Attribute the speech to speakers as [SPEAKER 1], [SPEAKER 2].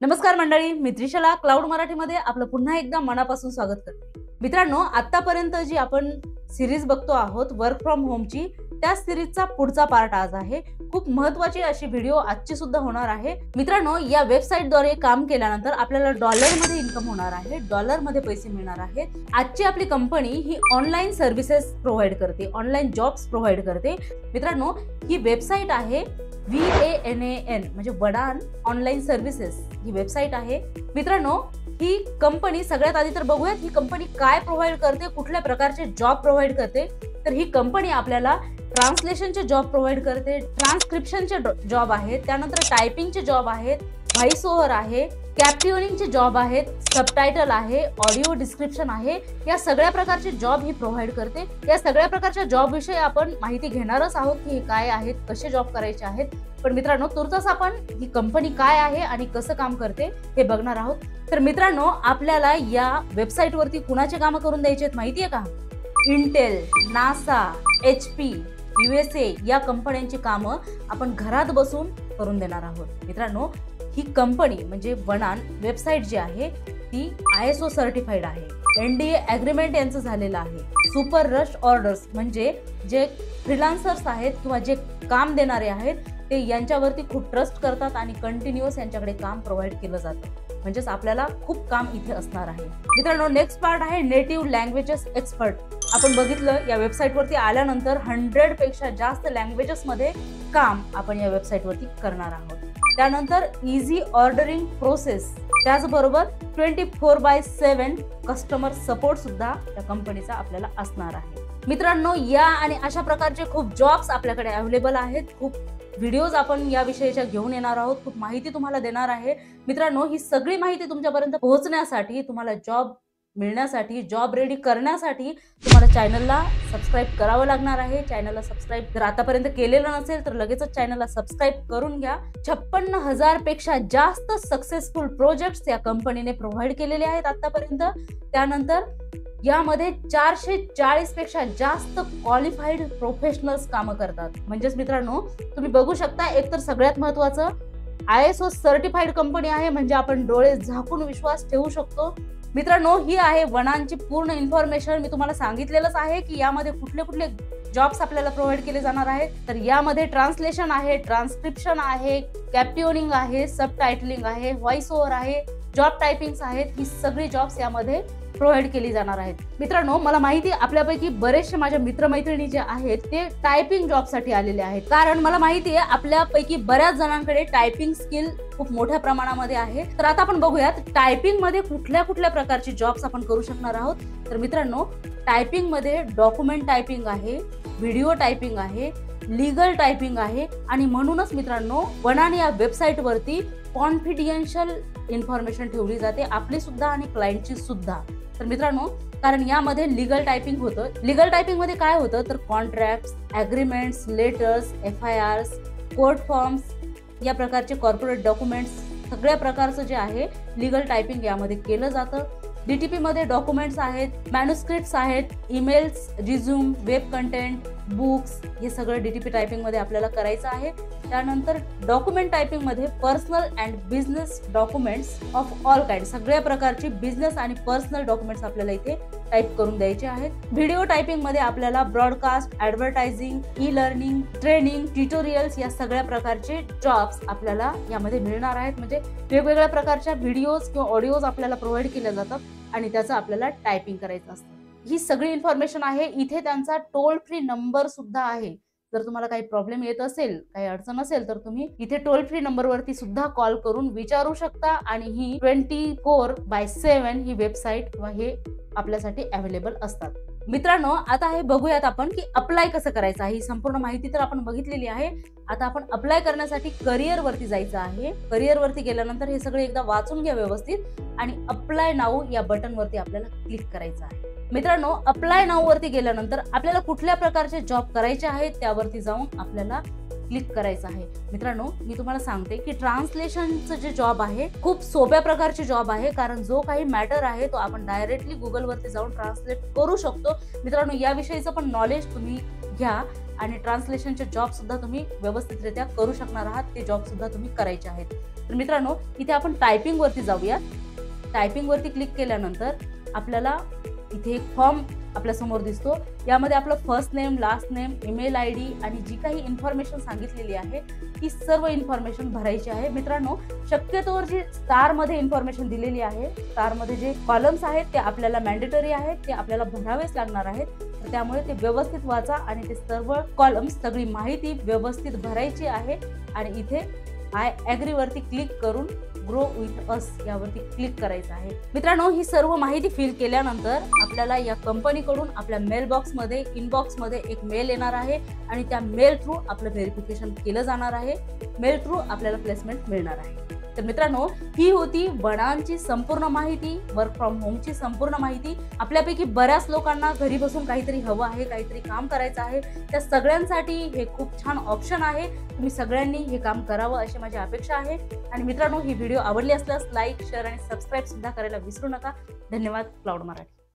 [SPEAKER 1] नमस्कार मंडळी, मी त्रिशला क्लाउड मराठीमध्ये आपलं पुन्हा एकदा मनापासून स्वागत करते। मित्रांनो, आतापर्यंत जी आपण सिरीज बघतो आहोत वर्क फ्रॉम होमची, त्या सिरीजचा पुढचा पार्ट आज आहे। खूप महत्त्वाची अशी व्हिडिओ आजची सुद्धा होणार आहे। मित्रांनो, या वेबसाईटद्वारे काम केल्यानंतर आपल्याला डॉलरमध्ये इन्कम होणार आहे, डॉलरमध्ये पैसे मिळणार आहेत। आजची आपली कंपनी ही ऑनलाईन सर्व्हिसेस प्रोव्हाइड करते, ऑनलाईन जॉब्स प्रोव्हाइड करते। मित्रांनो, ही वेबसाईट आहे VANAN म्हणजे वडान ऑनलाईन सर्व्हिसेस ही वेबसाईट आहे। मित्रांनो, ही कंपनी सगळ्यात आधी तर बघूयात ही कंपनी काय प्रोव्हाइड करते, कुठल्या प्रकारचे जॉब प्रोव्हाइड करते। तर ही कंपनी आपल्याला ट्रान्सलेशनचे जॉब प्रोव्हाइड करते, ट्रान्सक्रिप्शनचे जॉब आहेत, त्यानंतर टायपिंगचे जॉब आहेत, व्हॉइस ओव्हर आहे, कॅप्टिव्हरिंगचे जॉब आहेत, सबटायटल आहे, ऑडिओ डिस्क्रिप्शन आहे। या सगळ्या प्रकारचे जॉब ही प्रोव्हाइड करते। या सगळ्या प्रकारच्या जॉब विषयी आपण माहिती घेणारच आहोत की हे काय आहेत, कसे जॉब करायचे आहेत। पण मित्रांनो, तुर्तास आपण ही कंपनी काय आहे आणि कसं काम करते हे बघणार आहोत। तर मित्रांनो, आपल्याला या वेबसाईट वरती कुणाचे काम करून द्यायचे आहेत माहिती आहे का? इंटेल, नासा, HP, USA या कंपन्यांची कामं आपण घरात बसून करून देणार आहोत। मित्रांनो, ही कंपनी म्हणजे वडान वेबसाईट जी आहे ती ISO सर्टिफाईड आहे, NDA एग्रीमेंट यांचं झालेलं आहे। सुपर रश ऑर्डर्स म्हणजे जे फ्रीलान्सर्स आहेत किंवा जे काम देणारे आहेत ते यांच्यावरती खूप ट्रस्ट करतात आणि कंटिन्युअस यांच्याकडे काम प्रोव्हाइड केलं जातं। म्हणजेच आपल्याला खूप काम इथे असणार आहे। मित्रांनो, नेक्स्ट पार्ट आहे नेटिव्ह लँग्वेजेस एक्सपर्ट। आपण बघितलं या वेबसाईट वरती आल्यानंतर 100 पेक्षा जास्त लँग्वेजेस मध्ये काम आपण या वेबसाईट वरती करणार आहोत। त्यानंतर इझी ऑर्डरिंग प्रोसेस, त्याचबरोबर 24/7 कस्टमर सपोर्ट सुद्धा या कंपनीचा आपल्याला असणार आहे। मित्रांनो, या आणि अशा प्रकारचे खूप जॉब्स आपल्याकडे अवेलेबल आहेत। खूप व्हिडिओज आपण या विषयीच्या घेऊन येणार आहोत, खूप माहिती तुम्हाला देणार आहे। मित्रांनो, ही सगळी माहिती तुमच्यापर्यंत पोहोचण्यासाठी, तुम्हाला जॉब मिळण्यासाठी, जॉब रेडी करण्यासाठी तुम्हाला चॅनलला सबस्क्राइब करावं लागणार आहे। चॅनलला सबस्क्राइब जर आतापर्यंत केलेलं नसेल तर लगेचच चॅनलला सबस्क्राइब करून घ्या। 56,000 पेक्षा जास्त सक्सेसफुल प्रोजेक्ट्स या कंपनीने प्रोव्हाइड केलेले आहेत आतापर्यंत। त्यानंतर यामध्ये 440 पेक्षा जास्त क्वालिफाईड प्रोफेशनल्स कामं करतात। म्हणजेच मित्रांनो, तुम्ही बघू शकता, एकतर सगळ्यात महत्त्वाचं ISO सर्टिफाईड कंपनी आहे, म्हणजे आपण डोळे झाकून विश्वास ठेवू शकतो। मित्रांनो, ही आहे वडानची पूर्ण इन्फॉर्मेशन। मी तुम्हाला सांगितलेलंच आहे की यामध्ये कुठले कुठले जॉब्स आपल्याला प्रोव्हाइड केले जाणार आहेत। तर यामध्ये ट्रान्सलेशन आहे, ट्रान्सक्रिप्शन आहे, कॅप्टिव्हरिंग आहे, सबटायटलिंग आहे, व्हॉइस ओव्हर आहे, जॉब टायपिंग्स आहेत। ही सगळी जॉब्स यामध्ये प्रोव्हाइड केली जाणार आहेत। मित्रांनो, मला माहिती आपल्यापैकी बरेचसे माझ्या मित्रमैत्रिणी जे आहेत ते टायपिंग जॉबसाठी आलेले आहेत, कारण मला माहिती आहे आपल्यापैकी बऱ्याच जणांकडे टायपिंग स्किल खूप मोठ्या प्रमाणामध्ये आहे। तर आता आपण बघूयात टायपिंग मध्ये कुठल्या कुठल्या प्रकारचे जॉब्स आपण करू शकणार आहोत। तर मित्रांनो, टायपिंग मध्ये डॉक्युमेंट टायपिंग आहे, व्हिडिओ टायपिंग आहे, लीगल टायपिंग आहे आणि म्हणूनच मित्रांनो, वडान या वेबसाईट वरती कॉन्फिडेन्शियल इन्फॉर्मेशन ठेवली जाते, आपली सुद्धा आणि क्लायंटची सुद्धा। तर मित्रांनो, कारण यामध्ये लीगल टायपिंग होतं। लीगल टायपिंग मध्ये काय होतं तर contracts, agreements, letters, FIRs, court forms या प्रकारचे कॉर्पोरेट डॉक्युमेंट्स, सगळ्या प्रकारचं जे आहे लीगल टायपिंग यामध्ये केलं जातं। DTP मध्ये डॉक्युमेंट्स आहेत, मॅन्युस्क्रिप्ट्स आहेत, emails, resume, web content, books, हे सगळं DTP टायपिंग मध्ये आपल्याला करायचं आहे। त्यानंतर डॉक्युमेंट टायपिंग मध्ये personal and business documents of all kind, सगळ्या प्रकारची बिझनेस आणि पर्सनल डॉक्युमेंट्स आपल्याला इथे टाइप करून द्यायचे आहेत। व्हिडिओ टायपिंग मध्ये आपल्याला broadcast, advertising, e learning, training, tutorials या सगळ्या प्रकारचे जॉब्स आपल्याला यामध्ये मिळणार आहेत। म्हणजे वेगवेगळ्या प्रकारच्या व्हिडिओज किंवा ऑडिओज आपल्याला प्रोव्हाइड केल्या जातात आणि त्याचं आपल्याला टायपिंग करायचं असतं। ही सगळी इन्फॉर्मेशन आहे। इथे त्यांचा टोल फ्री नंबर सुद्धा आहे। जर तुम्हाला काही प्रॉब्लेम येत असेल, काही अडचण असेल तर तुम्ही इथे टोल फ्री नंबर वरती सुद्धा कॉल करून विचारू शकता आणि ही 24/7 ही वेबसाईट किंवा हे आपल्यासाठी अवेलेबल असतात। मित्रांनो, आता हे बघूयात आपण की अप्लाय कसं करायचं आहे। ही संपूर्ण माहिती तर आपण बघितलेली आहे। आता आपण अप्लाय करण्यासाठी करिअर वरती जायचं आहे। करिअर वरती गेल्यानंतर हे सगळे एकदा वाचून घ्या व्यवस्थित आणि अप्लाय नाऊ या बटन वरती आपल्याला क्लिक करायचं आहे। मित्रांनो, अप्लाय नाऊ वरती गेल्यानंतर आपल्याला कुठल्या प्रकारचे जॉब करायचे आहेत त्यावरती जाऊन आपल्याला क्लिक करायचं आहे। मित्रांनो, मी तुम्हाला सांगते की ट्रान्सलेशनचं जे जॉब आहे खूप सोप्या प्रकारचे जॉब आहे, कारण जो काही मॅटर आहे तो आपण डायरेक्टली गुगल वरती जाऊन ट्रान्सलेट करू शकतो। मित्रांनो, या विषयीचं पण नॉलेज तुम्ही घ्या आणि ट्रान्सलेशनचे जॉब सुद्धा तुम्ही व्यवस्थितरित्या करू शकणार आहात, ते जॉब सुद्धा तुम्ही करायचे आहेत। तर मित्रांनो, इथे आपण टायपिंग वरती जाऊया। टायपिंग वरती क्लिक केल्यानंतर आपल्याला इथे एक फॉर्म आपल्या समोर दिसतो। यामध्ये आपलं first name, last name, email ID आणि जी काही इन्फॉर्मेशन सांगितलेली आहे ती सर्व इन्फॉर्मेशन भरायची आहे। मित्रांनो, शक्यतोवर जी स्टार मध्ये इन्फॉर्मेशन दिलेली आहे, स्टार मध्ये जे कॉलम्स आहेत ते आपल्याला मॅन्डेटरी आहेत, ते आपल्याला भरावेच लागणार आहेत। तर त्यामुळे ते व्यवस्थित वाचा आणि ते सर्व कॉलम्स, सगळी माहिती व्यवस्थित भरायची आहे आणि इथे आय ॲग्री वरती क्लिक करून ग्रो विथ अस यावरती क्लिक करायचं आहे। मित्रांनो, ही सर्व माहिती फिल केल्यानंतर आपल्याला या कंपनीकडून आपल्या मेल बॉक्समध्ये, इनबॉक्स मध्ये एक मेल येणार आहे आणि त्या मेल थ्रू आपलं व्हेरिफिकेशन केलं जाणार आहे। मेल थ्रू आपल्याला प्लेसमेंट मिळणार आहे। तर मित्रांनो, ही होती वडांची संपूर्ण माहिती, वर्क फ्रॉम होमची संपूर्ण माहिती। आपल्यापैकी बऱ्याच लोकांना घरी बसून काहीतरी हवं आहे, काहीतरी काम करायचं आहे, त्या सगळ्यांसाठी हे खूप छान ऑप्शन आहे। तुम्ही सगळ्यांनी हे काम करावं अशी माझी अपेक्षा आहे। आणि मित्रांनो, ही व्हिडिओ आवडली असल्यास लाईक, शेअर आणि सबस्क्राईब सुद्धा करायला विसरू नका। धन्यवाद। क्लाउड मराठी।